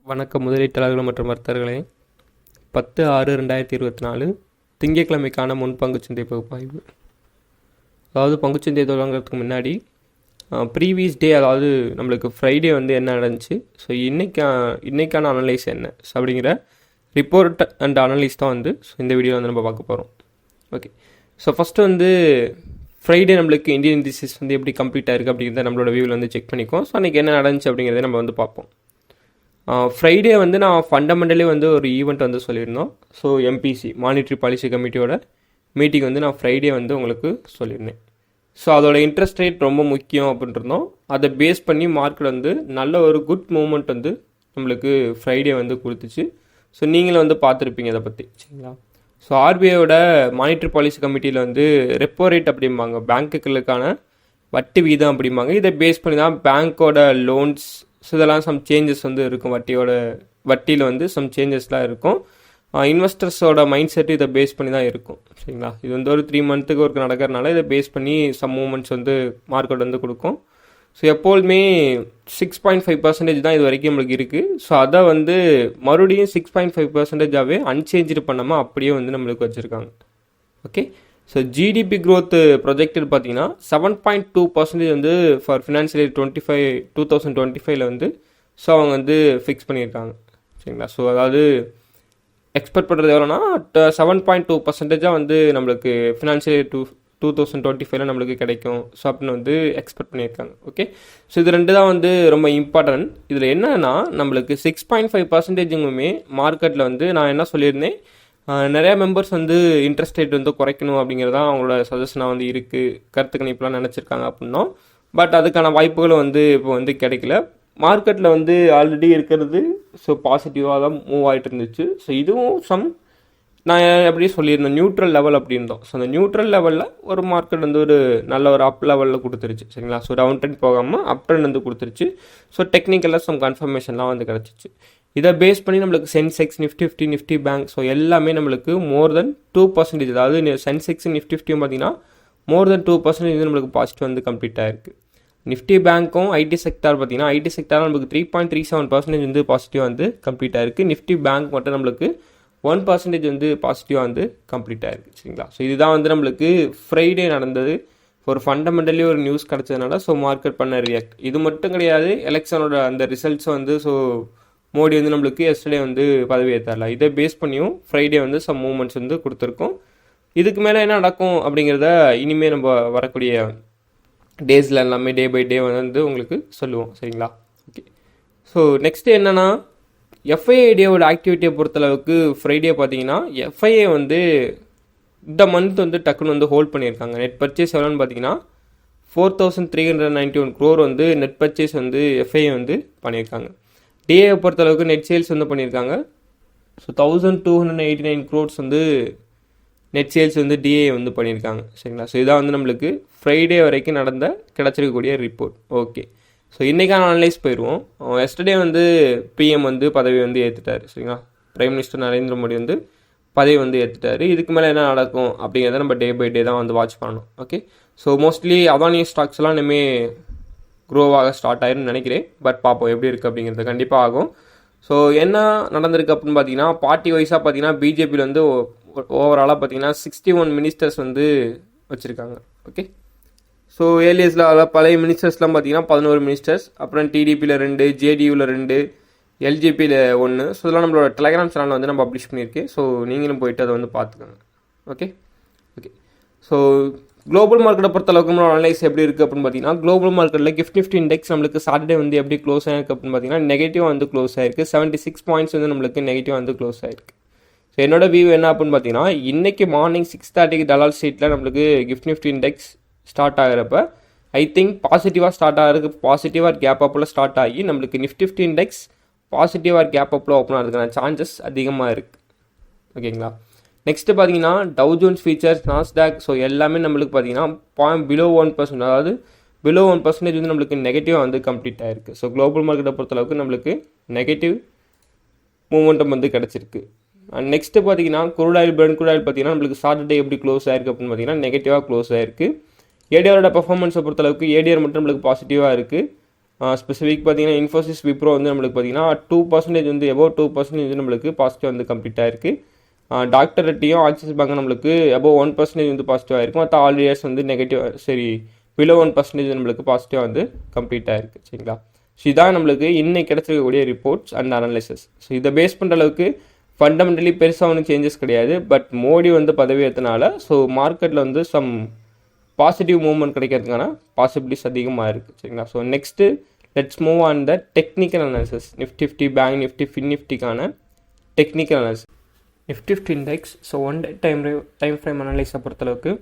வணக்கம் முதலீட்டாளர்கள் மற்றும் வர்த்தகர்களே. 10/6/2024 திங்கட்கிழமைக்கான முன் பங்குச்சந்தை பகுப்பாய்வு. அதாவது பங்குச்சந்தை தொடங்குறதுக்கு முன்னாடி ப்ரீவியஸ் டே, அதாவது நம்மளுக்கு ஃப்ரைடே வந்து என்ன நடந்துச்சு, ஸோ இன்றைக்கான அனலைஸ் என்ன அப்படிங்கிற ரிப்போர்ட் அண்ட் அனலைஸ் தான் வந்து இந்த வீடியோவில் வந்து நம்ம பார்க்க போகிறோம். ஓகே, ஸோ ஃபஸ்ட்டு வந்து ஃப்ரைடே நம்மளுக்கு இந்தியன் இண்டிசஸ் வந்து எப்படி கம்ப்ளீட் ஆயிருக்கு அப்படிங்கிறத நம்மளோட வியூவில் வந்து செக் பண்ணிக்கோம். ஸோ அன்றைக்கி என்ன நடந்துச்சு அப்படிங்கிறத நம்ம வந்து பார்ப்போம். ஃப்ரைடே வந்து நான் ஃபண்டமெண்டலி வந்து ஒரு ஈவெண்ட் வந்து சொல்லியிருந்தோம். ஸோ எம்பிசி மானிட்ரி பாலிசி கமிட்டியோட மீட்டிங் வந்து நான் ஃப்ரைடே வந்து உங்களுக்கு சொல்லியிருந்தேன். ஸோ அதோட இன்ட்ரெஸ்ட் ரேட் ரொம்ப முக்கியம் அப்படின்றதும் அதை பேஸ் பண்ணி மார்க்கெட் வந்து நல்ல ஒரு குட் மூமெண்ட் வந்து நம்மளுக்கு ஃப்ரைடே வந்து கொடுத்துச்சு. ஸோ நீங்களும் வந்து பார்த்துருப்பீங்க இதை பற்றி, சரிங்களா? ஸோ ஆர்பிஐயோட மானிட்ரி பாலிசி கமிட்டியில் வந்து ரெப்போ ரேட் அப்படிம்பாங்க, பேங்க்குகளுக்கான வட்டி வீதம் அப்படிம்பாங்க. இதை பேஸ் பண்ணி தான் பேங்க்கோட லோன்ஸ், ஸோ இதெல்லாம் சம் சேஞ்சஸ் வந்து இருக்கும். வட்டியில் வந்து சம் சேஞ்சஸ்லாம் இருக்கும். இன்வெஸ்டர்ஸோட மைண்ட் செட் இதை பேஸ் பண்ணி தான் இருக்கும், சரிங்களா? இது வந்து ஒரு 3 மந்த்துக்கு ஒரு நடக்கிறதுனால இதை பேஸ் பண்ணி சம் மூமெண்ட்ஸ் வந்து மார்க்கெட் வந்து கொடுக்கும். ஸோ எப்போதுமே 6.5% தான் இது வரைக்கும் நம்மளுக்கு இருக்குது. ஸோ அதை வந்து மறுபடியும் 6.5%ஆகவே அன்சேஞ்சு பண்ணாமல் அப்படியே வந்து நம்மளுக்கு வச்சுருக்காங்க. Okay, so GDP growth projected பார்த்தீங்கன்னா 7.2% வந்து ஃபார் ஃபினான்ஷியல் இயர் 2025 வந்து ஸோ அவங்க வந்து ஃபிக்ஸ் பண்ணியிருக்காங்க, சரிங்களா? ஸோ அதாவது எக்ஸ்பெக்ட் பண்ணுறது எவ்வளோனா 7.2% வந்து நம்மளுக்கு ஃபினான்ஷியல் இயர் 2025 நம்மளுக்கு கிடைக்கும். ஸோ அப்படின்னு வந்து எக்ஸ்பெக்ட் பண்ணியிருக்காங்க. ஓகே, ஸோ இது ரெண்டு தான் வந்து ரொம்ப இம்பார்ட்டன்ட். இதில் என்னன்னா நம்மளுக்கு 6.5%ங்குமே மார்க்கெட்டில் வந்து நான் என்ன சொல்லியிருந்தேன், நிறையா மெம்பர்ஸ் வந்து இன்ட்ரெஸ்ட் ரேட் வந்து குறைக்கணும் அப்படிங்கிறதான் அவங்களோட சஜஷனாக வந்து இருக்குது, கருத்து கணிப்புலாம் நினச்சிருக்காங்க அப்படின்னோம். பட் அதுக்கான வாய்ப்புகளும் வந்து இப்போ வந்து கிடைக்கல. மார்க்கெட்டில் வந்து ஆல்ரெடி இருக்கிறது ஸோ பாசிட்டிவாக தான் மூவ் ஆகிட்டு இருந்துச்சு. ஸோ இதுவும் நான் எப்படி சொல்லியிருந்தேன், நியூட்ரல் லெவல் அப்படி இருந்தோம். ஸோ அந்த நியூட்ரல் லெவலில் ஒரு மார்க்கெட் வந்து ஒரு நல்ல ஒரு அப் லெவலில் கொடுத்துருச்சு, சரிங்களா? ஸோ டவுன் ட்ரெண்ட் போகாமல் அப் ட்ரெண்ட் வந்து கொடுத்துருச்சு. ஸோ டெக்னிக்கலாக சம் கன்ஃபர்மேஷன்லாம் வந்து கிடச்சிச்சு. இதை பேஸ் பண்ணி நம்மளுக்கு சென்செக்ஸ், நிஃப்டி பேங்க், ஸோ எல்லாமே நம்மளுக்கு மோர் தென் 2%, அதாவது சென்செக்ஸ் நிஃப்டி பார்த்தீங்கன்னா மோர் தென் 2% நம்மளுக்கு பாசிட்டிவ் வந்து கம்ப்ளீட் ஆகிருக்கு. நிஃப்டி பேங்க்கும் ஐடி செக்டார் பார்த்தீங்கன்னா ஐடி செக்டார் நம்மளுக்கு 3.37% வந்து பாசிட்டிவ் வந்து கம்ப்ளீட் ஆகிருக்கு. நிஃப்டி பேங்க் மட்டும் நம்மளுக்கு 1% வந்து பாசிட்டிவாக வந்து கம்ப்ளீட் ஆகிருக்கு, சரிங்களா? ஸோ இதுதான் வந்து நம்மளுக்கு ஃப்ரைடே நடந்தது. ஒரு ஃபண்டமெண்டலி ஒரு நியூஸ் கிடச்சதுனால ஸோ மார்க்கெட் பண்ண ரியாக்ட். இது மட்டும் கிடையாது, எலெக்ஷனோட அந்த ரிசல்ட்ஸ் வந்து ஸோ மோடி வந்து நம்மளுக்கு எஸ்டர்டே வந்து பதவி ஏற்றார்ல, இதை பேஸ் பண்ணியும் ஃப்ரைடே வந்து சம் மூமெண்ட்ஸ் வந்து கொடுத்துருக்கோம். இதுக்கு மேலே என்ன நடக்கும் அப்படிங்கிறத இனிமேல் நம்ம வரக்கூடிய டேஸில் எல்லாமே டே பை டே வந்து உங்களுக்கு சொல்லுவோம், சரிங்களா? ஓகே, ஸோ நெக்ஸ்ட்டு என்னென்னா எஃப்ஐஏடியோட ஆக்டிவிட்டியை பொறுத்தளவுக்கு ஃப்ரைடே பார்த்தீங்கன்னா எஃப்ஐஏ வந்து இந்த மந்த் வந்து டக்குன்னு வந்து ஹோல்ட் பண்ணியிருக்காங்க. நெட் பர்ச்சேஸ் எவ்வளோன்னு பார்த்தீங்கன்னா 4,391 crore வந்து நெட் பர்ச்சேஸ் வந்து எஃப்ஐஏ வந்து பண்ணியிருக்காங்க. டிஏவை பொறுத்தளவுக்கு நெட் சேல்ஸ் வந்து பண்ணியிருக்காங்க. ஸோ 1,289 crores வந்து நெட் சேல்ஸ் வந்து டிஏ வந்து பண்ணியிருக்காங்க, சரிங்களா? ஸோ இதான் வந்து நம்மளுக்கு ஃப்ரைடே வரைக்கும் கிடச்சிருக்கக்கூடிய ரிப்போர்ட். ஓகே, ஸோ இன்றைக்கான அனலைஸ் போயிடுவோம். எஸ்டர்டே வந்து பிஎம் வந்து பதவி வந்து ஏற்றுட்டார், சரிங்களா? பிரைம் மினிஸ்டர் நரேந்திர மோடி வந்து பதவி வந்து ஏற்றுட்டார். இதுக்கு மேலே என்ன நடக்கும் அப்படிங்கிறத நம்ம டே பை டே தான் வந்து வாட்ச் பண்ணணும். ஓகே, ஸோ மோஸ்ட்லி அதானி ஸ்டாக்ஸ்லாம் இனிமேல் க்ரோவாக ஸ்டார்ட் ஆயிருன்னு நினைக்கிறேன். பட் பார்ப்போம் எப்படி இருக்குது அப்படிங்கிறது, கண்டிப்பாக ஆகும். ஸோ என்ன நடந்திருக்கு அப்படின்னு பார்த்தீங்கன்னா பார்ட்டி வைஸாக பார்த்தீங்கன்னா பிஜேபியில் வந்து ஓவராலாக பார்த்தீங்கன்னா 61 மினிஸ்டர்ஸ் வந்து வச்சுருக்காங்க. ஓகே, ஸோ ஏலியஸில் அதாவது பழைய மினிஸ்டர்ஸ்லாம் பார்த்தீங்கன்னா 11 மினிஸ்டர்ஸ், அப்புறம் டிடிபியில் 2, ஜேடியூவில் 2, எல்ஜேபியில் 1. ஸோ இதெல்லாம் நம்மளோட டெலகிராம் சேனலில் வந்து நம்ம பப்ளிஷ் பண்ணியிருக்கேன். ஸோ நீங்களும் போயிட்டு அதை வந்து பார்த்துக்கோங்க. ஓகே, ஸோ குளோபல் மார்க்கெட்டை பொறுத்தளவுக்கு நம்மளோட அனலைஸ் எப்படி இருக்குது அப்படின்னு பார்த்தீங்கன்னா குளோபல் மார்க்கெட்டில் கிஃப்ட் நிஃப்டி இண்டெக்ஸ் நம்மளுக்கு சாட்டர்டே வந்து எப்படி க்ளோஸ் ஆகிருக்கு அப்படின்னு பார்த்தீங்கன்னா நெகட்டிவாக வந்து க்ளோஸ் ஆகிருக்கு. 76 points வந்து நம்மளுக்கு நெகட்டிவாக வந்து க்ளோஸ் ஆகிருக்கு. ஸோ என்னோட வியூ என்ன அப்படின்னு பார்த்தீங்கன்னா இன்றைக்கி மார்னிங் 6:30 டலால் ஸ்ட்ரீட்டில் நம்மளுக்கு கிஃப்ட் நிஃப்டி இண்டெக்ஸ் ஸ்டார்ட் ஆகிறப்ப ஐ திங்க் பாசிட்டிவாக ஸ்டார்ட் ஆகிறதுக்கு பாசிட்டிவாக கேப் அப்பில் ஸ்டார்ட் ஆகி நம்மளுக்கு நிஃப்டி இண்டெக்ஸ் பாசிட்டிவாக கேப் அப்பில் ஓப்பன் ஆகிறதுக்கான சான்சஸ் அதிகமாக இருக்குது. ஓகேங்களா? நெக்ஸ்ட்டு பார்த்தீங்கன்னா Dow Jones futures, Nasdaq, so எல்லாமே நம்மளுக்கு பார்த்தீங்கன்னா பிலோ 1%, அதாவது பிலோ 1% வந்து நம்மளுக்கு நெகட்டிவாக வந்து கம்ப்ளீட் ஆகிருக்கு. ஸோ குளோபல் மார்க்கெட்டை பொறுத்தளவுக்கு நம்மளுக்கு நெகட்டிவ் மூமெண்டம் வந்து கிடச்சிருக்கு. அண்ட் நெக்ஸ்ட்டு பார்த்தீங்கன்னா குரூட் ஆயில் பார்த்தீங்கன்னா நம்மளுக்கு சாட்டர்டே எப்படி க்ளோஸ் ஆயிருக்கு அப்படின்னு பார்த்தீங்கன்னா நெகட்டிவாக க்ளோஸ் ஆயிருக்கு. ஏடிஆரோட பர்ஃபார்மன்ஸை பொறுத்தளவுக்கு ஏடிஆர் மட்டும் நம்மளுக்கு பாசிட்டிவாக இருக்குது. ஸ்பெசிஃபிக் பார்த்தீங்கன்னா இன்ஃபோசிஸ் விப்ரோ வந்து நம்மளுக்கு பார்த்தீங்கன்னா 2% வந்து எபோவ் 2% நம்மளுக்கு பாசிட்டிவ் வந்து கம்ப்ளீட் ஆயிருக்கு. டாக்டர் ரெட்டியும் ஆக்சிஸ் பேங்க் நம்மளுக்கு எபோவ் 1% வந்து பாசிட்டிவ் ஆயிருக்கு. மற்ற ஆல் இயர்ஸ் வந்து நெகட்டிவ் பிலோ 1% நம்மளுக்கு பாசிட்டிவாக வந்து கம்ப்ளீட் ஆயிருக்கு. சரிங்களா? ஸோ இதான் நம்மளுக்கு இன்னைக்கு கிடச்சிருக்கக்கூடிய ரிப்போர்ட்ஸ் அண்ட் அனாலிசிஸ். ஸோ இதை பேஸ் பண்ணுற அளவுக்கு ஃபண்டமெண்டலி பெருசாக ஒன்றும் சேஞ்சஸ் கிடையாது. பட் மோடி வந்து பதவி ஏற்றனால ஸோ மார்க்கெட்டில் வந்து சம் பாசிட்டிவ் மூவ்மெண்ட் கிடைக்கிறதுக்கான பாசிபிலிட்டிஸ் அதிகமாக இருக்குது. சரிங்களா? So next let's move on the technical analysis. Nifty bank Nifty fin நிஃப்டிக்கான technical analysis. Nifty index so one day time frame அனலைஸை பொறுத்தளவுக்கு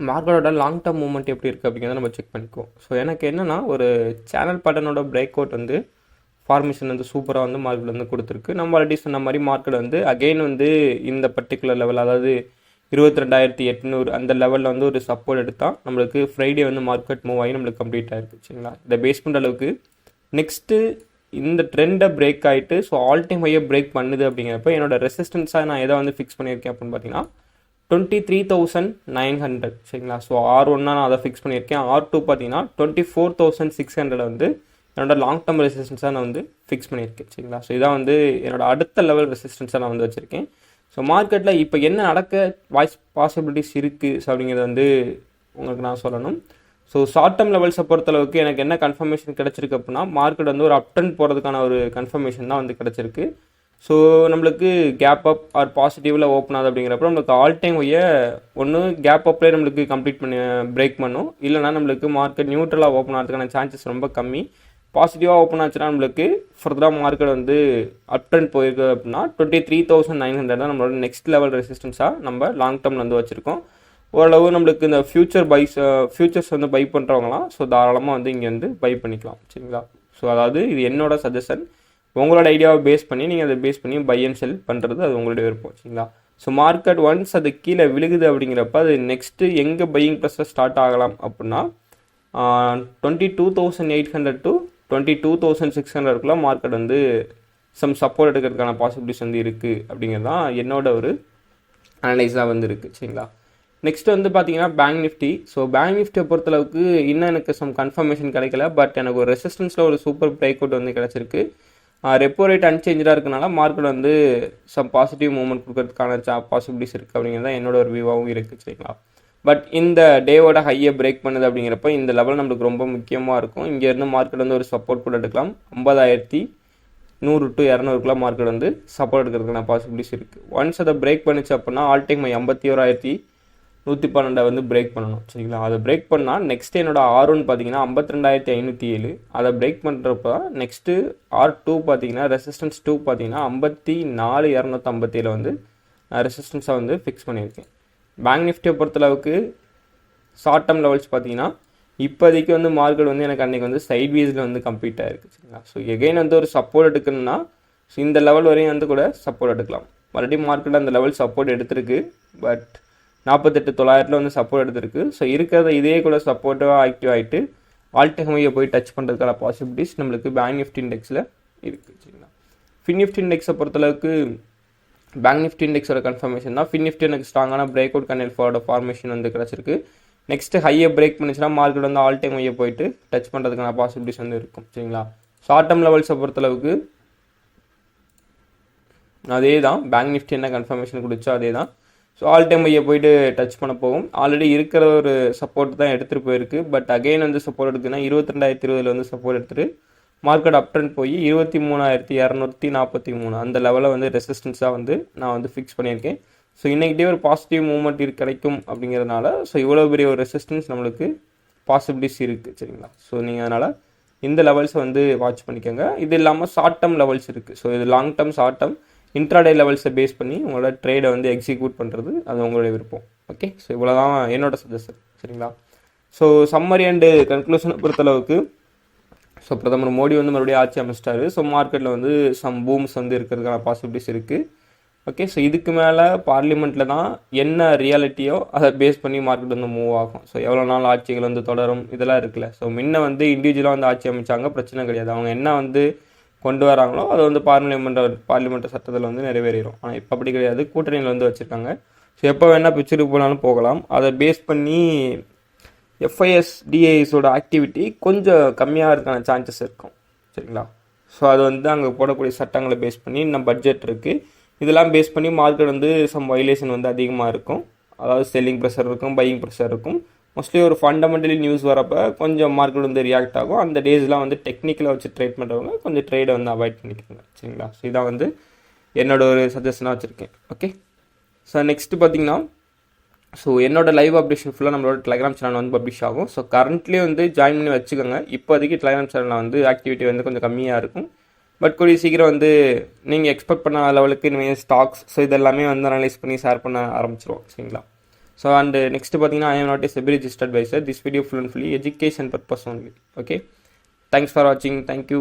மார்க்கெட்டோட லாங் டேர்ம் மூவ்மெண்ட் எப்படி இருக்குது அப்படிங்கிறத நம்ம செக் பண்ணிக்குவோம். ஸோ எனக்கு என்னென்னா ஒரு சேனல் பேட்டர்னோட பிரேக் அவுட் வந்து ஃபார்மேஷன் வந்து சூப்பராக வந்து மார்க்கெட் வந்து கொடுத்துருக்கு. நம்ம ஆல்ரெடி சொன்ன மாதிரி மார்க்கெட் வந்து அகெயின் வந்து இந்த பர்டிகுலர் லெவல், அதாவது 22,800 அந்த லெவலில் வந்து ஒரு சப்போர்ட் எடுத்தால் நம்மளுக்கு ஃப்ரைடே வந்து மார்க்கெட் மூவ் ஆகி நம்மளுக்கு கம்ப்ளீட் ஆகிருக்கு. சரிங்களா? இதை பேஸ் பண்ணுற அளவுக்கு நெக்ஸ்ட்டு இந்த ட்ரெண்டை பிரேக் ஆகிட்டு ஸோ ஆல் டைம் ஹையை பிரேக் பண்ணுது அப்படிங்கிறப்ப என்னோட ரெசிஸ்டன்ஸாக நான் எதை வந்து ஃபிக்ஸ் பண்ணியிருக்கேன் அப்படின்னு பார்த்தீங்கன்னா 23,900. சரிங்களா? ஸோ R1 நான் அதை ஃபிக்ஸ் பண்ணியிருக்கேன். R2 பார்த்தீங்கன்னா 24,600 வந்து என்னோட லாங் டேர்ம் ரெசிஸ்டன்ஸாக நான் வந்து ஃபிக்ஸ் பண்ணியிருக்கேன். சரிங்களா? ஸோ இதான் வந்து என்னோட அடுத்த லெவல் ரெசிஸ்டன்ஸாக நான் வந்து வச்சுருக்கேன். ஸோ மார்க்கெட்டில் இப்போ என்ன நடக்க பாசிபிலிட்டிஸ் இருக்குது ஸோ அப்படிங்கிறத வந்து உங்களுக்கு நான் சொல்லணும். ஸோ ஷார்ட் டேர்ம் லெவல்ஸை பொறுத்தளவுக்கு எனக்கு என்ன கன்ஃபர்மேஷன் கிடச்சிருக்கு அப்படின்னா மார்க்கெட் வந்து ஒரு அப் ட்ரெண்ட் போகிறதுக்கான ஒரு கன்ஃபர்மேஷன் தான் வந்து கிடச்சிருக்கு. ஸோ நம்மளுக்கு கேப் அப் ஆர் பாசிட்டிவில் ஓப்பன் ஆகுது அப்படிங்கிறப்ப நம்மளுக்கு ஆல் டைம் ஒன்று கேப் அப்லேயே நம்மளுக்கு கம்ப்ளீட் பண்ணி பிரேக் பண்ணும். இல்லைனா நம்மளுக்கு மார்க்கெட் நியூட்ரலாக ஓப்பன் ஆகிறதுக்கான சான்சஸ் ரொம்ப கம்மி. பாசிட்டிவாக ஓப்பன் ஆச்சுன்னா நம்மளுக்கு ஃபர்தராக மார்க்கெட் வந்து அப் ட்ரெண்ட் போயிருக்கு அப்படின்னா 23,900 தான் நம்மளோட நெக்ஸ்ட் லெவல் ரெசிஸ்டன்ஸாக நம்ம லாங் டேர்மில் வந்து வச்சுருக்கோம். ஓரளவு நம்மளுக்கு இந்த ஃபியூச்சர்ஸ் வந்து பை பண்ணுறவங்களாம் ஸோ தாராளமாக வந்து இங்கே வந்து பை பண்ணிக்கலாம். சரிங்களா? ஸோ அதாவது இது என்னோட சஜஷன். உங்களோட ஐடியாவை பேஸ் பண்ணி நீங்கள் அதை பேஸ் பண்ணி பை அண்ட் செல் பண்ணுறது அது உங்களுடைய விருப்பம். சரிங்களா? ஸோ மார்க்கெட் ஒன்ஸ் அது கீழே விழுகுது அப்படிங்கிறப்ப அது நெக்ஸ்ட்டு எங்கே பையிங் ப்ரெஷர் ஸ்டார்ட் ஆகலாம் அப்படின்னா 22,800 to 22,600 மார்க்கெட் வந்து சம் சப்போர்ட் எடுக்கிறதுக்கான பாசிபிலிட்டிஸ் வந்து இருக்குது அப்படிங்கிறது தான் என்னோட ஒரு அனலைஸாக வந்து இருக்குது. சரிங்களா? நெக்ஸ்ட் வந்து பார்த்தீங்கன்னா பேங்க் நிஃப்டி. ஸோ பேங்க் நிஃப்டியை பொறுத்தளவுக்கு இன்னும் எனக்கு சம் கன்ஃபர்மேஷன் கிடைக்கல. பட் எனக்கு ஒரு ரெசிஸ்டன்ஸில் ஒரு சூப்பர் பிரேக் அவுட் வந்து கிடச்சிருக்கு. ரெப்போ ரேட் அன்சேஞ்சாக இருக்கனால மார்க்கெட் வந்து சம் பாசிட்டிவ் மூவ்மெண்ட் கொடுக்கறதுக்கான பாசிபிலிட்டிஸ் இருக்குது அப்படிங்கிறது தான் என்னோட ஒரு வியூவாகவும் இருக்குது. சரிங்களா? பட் இந்த டேவோட ஹையை பிரேக் பண்ணுது அப்படிங்கிறப்ப இந்த லெவல் நம்மளுக்கு ரொம்ப முக்கியமாக இருக்கும். இங்கேருந்து மார்க்கெட் வந்து ஒரு சப்போர்ட் கூட எடுக்கலாம். 50,100 to 200 மார்க்கெட் வந்து சப்போர்ட் எடுக்கிறதுக்கான பாசிபிலிட்டிஸ் இருக்குது. ஒன்ஸ் அதை பிரேக் பண்ணிச்சு அப்படின்னா ஆல் டைம் 51,112 வந்து பிரேக் பண்ணணும். சரிங்களா? அதை பிரேக் பண்ணால் நெக்ஸ்ட் என்னோட R1 பார்த்தீங்கன்னா 52,507. அதை பிரேக் பண்ணுறப்ப நெக்ஸ்ட்டு R2 பார்த்தீங்கன்னா ரெசிஸ்டன்ஸ் 2 பார்த்தீங்கன்னா 54,257 வந்து ரெசிஸ்டன்ஸாக வந்து ஃபிக்ஸ் பண்ணியிருக்கேன். பேங்க் நிஃப்டியை பொறுத்தளவுக்கு ஷார்ட் டேர்ம் லெவல்ஸ் பார்த்தீங்கன்னா இப்போதைக்கு வந்து மார்க்கெட் வந்து எனக்கு அன்றைக்கி வந்து சைட்வேஸில் வந்து கம்ப்ளீட் ஆகிருக்கு. சரிங்களா? ஸோ எகைன் வந்து ஒரு சப்போர்ட் எடுக்கணும்னா ஸோ இந்த லெவல் வரையும் வந்து கூட சப்போர்ட் எடுக்கலாம். மறுபடியும் மார்க்கெட் அந்த லெவல் சப்போர்ட் எடுத்திருக்கு. பட் 48,900 வந்து சப்போர்ட் எடுத்திருக்கு. ஸோ இருக்கிறத இதே கூட சப்போர்ட்டிவாக ஆக்டிவ் ஆகிட்டு ஆல் டைம் ஹையை போய் டச் பண்ணுறதுக்கான பாசிபிலிட்டிஸ் நம்மளுக்கு பேங்க் நிஃப்டி இண்டெக்ஸில் இருக்குது. சரிங்களா? ஃபின் நிஃப்டி இண்டெக்ஸை பொறுத்தளவுக்கு பேங்க் நிஃப்டி இண்டெக்ஸோட கன்ஃபர்மேஷன் தான். ஃபின் நிஃப்டி எனக்கு ஸ்ட்ராங்கான பிரேக் அவுட் கேண்டில் ஃபாரோட ஃபார்மேஷன் வந்து கிடச்சிருக்கு. நெக்ஸ்ட் ஹையை பிரேக் பண்ணிச்சுன்னா மார்க்கெட் வந்து ஆல் டைம் ஹையை போயிட்டு டச் பண்ணுறதுக்கான பாசிபிலிட்டிஸ் வந்து இருக்கும். சரிங்களா? ஷார்ட் டேர்ம் லெவல்ஸை பொறுத்தளவுக்கு அதே தான். பேங்க் நிஃப்டி என்ன கன்ஃபர்மேஷன் கொடுச்சோ அதே தான். ஸோ ஆல் டைம் ஹையை போயிட்டு டச் பண்ண போகும். ஆல்ரெடி இருக்கிற ஒரு சப்போர்ட் தான் எடுத்துகிட்டு போயிருக்கு. பட் அகெயின் வந்து சப்போர்ட் எடுக்குதுன்னா 22,020 வந்து சப்போர்ட் எடுத்துகிட்டு மார்க்கெட் அப் ட்ரெண்ட் போய் 23,243 அந்த லெவலில் வந்து ரெசிஸ்டன்ஸாக வந்து நான் வந்து ஃபிக்ஸ் பண்ணியிருக்கேன். ஸோ இன்றைக்கிட்டே ஒரு பாசிட்டிவ் மூவ்மெண்ட் கிடைக்கும் அப்படிங்கிறதுனால ஸோ இவ்வளோ பெரிய ஒரு ரெசிஸ்டன்ஸ் நம்மளுக்கு பாசிபிலிட்டிஸ் இருக்குது. சரிங்களா? ஸோ நீங்கள் அதனால் இந்த லெவல்ஸை வந்து வாட்ச் பண்ணிக்கோங்க. இது இல்லாமல் ஷார்ட் டேர்ம் லெவல்ஸ் இருக்குது. ஸோ இது long term short term intraday லெவல்ஸை பேஸ் பண்ணி உங்களோட ட்ரேடை வந்து எக்ஸிக்யூட் பண்ணுறது அது உங்களுடைய விருப்பம். ஓகே? ஸோ இவ்வளோ தான் என்னோட சஜஷன். சரிங்களா? ஸோ சம்மரி அண்டு கன்க்ளூஷனை பொறுத்தளவுக்கு ஸோ பிரதமர் மோடி வந்து மறுபடியும் ஆட்சி அமைச்சிட்டாரு. ஸோ மார்க்கெட்டில் வந்து சம் பூம்ஸ் வந்து இருக்கிறதுக்கான பாசிபிலிட்டிஸ் இருக்குது. ஓகே? ஸோ இதுக்கு மேலே பார்லிமெண்ட்டில் தான் என்ன ரியாலிட்டியோ அதை பேஸ் பண்ணி மார்க்கெட் வந்து மூவ் ஆகும். ஸோ எவ்வளோ நாள் ஆட்சிகள் வந்து தொடரும் இதெல்லாம் இருக்குல்ல. ஸோ முன்ன வந்து இண்டிவிஜுவலாக வந்து ஆட்சி அமைச்சாங்க, பிரச்சனை கிடையாது. அவங்க என்ன வந்து கொண்டு வராங்களோ அதை வந்து பார்லிமெண்ட் சட்டத்தில் வந்து நிறைவேறிடும். ஆனால் இப்போ அப்படி கிடையாது. கூட்டணியில் வந்து வச்சுருக்காங்க. ஸோ எப்போ வேணால் பிச்சுக்கு போனாலும் போகலாம். அதை பேஸ் பண்ணி எஃப்ஐஎஸ் டிஐஎஸோட ஆக்டிவிட்டி கொஞ்சம் கம்மியாக இருக்கான சான்சஸ் இருக்கும். சரிங்களா? ஸோ அது வந்து அங்கே போடக்கூடிய சட்டங்களை பேஸ் பண்ணி நம்ம பட்ஜெட் இருக்குது, இதெல்லாம் பேஸ் பண்ணி மார்க்கெட் வந்து சம் வைலேஷன் வந்து அதிகமாக இருக்கும். அதாவது செல்லிங் ப்ரெஷர் இருக்கும், பையிங் ப்ரெஷர் இருக்கும். மோஸ்ட்லி ஒரு ஃபண்டமெண்டலி நியூஸ் வரப்போ கொஞ்சம் மார்க்கெட் வந்து ரியாக்ட் ஆகும். அந்த டேஸ்லாம் வந்து டெக்னிக்கலாக வச்சு ட்ரேட் பண்ணுறவங்க கொஞ்சம் ட்ரேடை வந்து அவாய்ட் பண்ணிக்கோங்க. சரிங்களா? ஸோ இதான் வந்து என்னோட ஒரு சஜஷனாக வச்சுருக்கேன். ஓகே, ஸோ நெக்ஸ்ட்டு பார்த்தீங்கன்னா, ஸோ என்னோட லைவ் அப்டேஷன் ஃபுல்லாக நம்மளோட டெலிகிராம் சேனல் வந்து பப்ளிஷ் ஆகும். ஸோ கரண்ட்லி வந்து ஜாயின் பண்ணி வச்சுக்கோங்க. இப்போதைக்கு டெலிகிராம் சேனலில் வந்து ஆக்டிவிட்டி வந்து கொஞ்சம் கம்மியாக இருக்கும். பட் கூடிய சீக்கிரம் வந்து நீங்கள் எக்ஸ்பெக்ட் பண்ண லெவலுக்கு இனிமேல் ஸ்டாக்ஸ் ஸோ இதெல்லாமே வந்து அனலைஸ் பண்ணி ஷேர் பண்ண ஆரம்பிச்சிருவோம். சரிங்களா? ஸோ அண்ட் நெக்ஸ்ட் பார்த்தீங்கன்னா, I am not a SEBI registered adviser. This video full and fully education purpose only. Okay, thanks for வாட்சிங். தேங்க்யூ.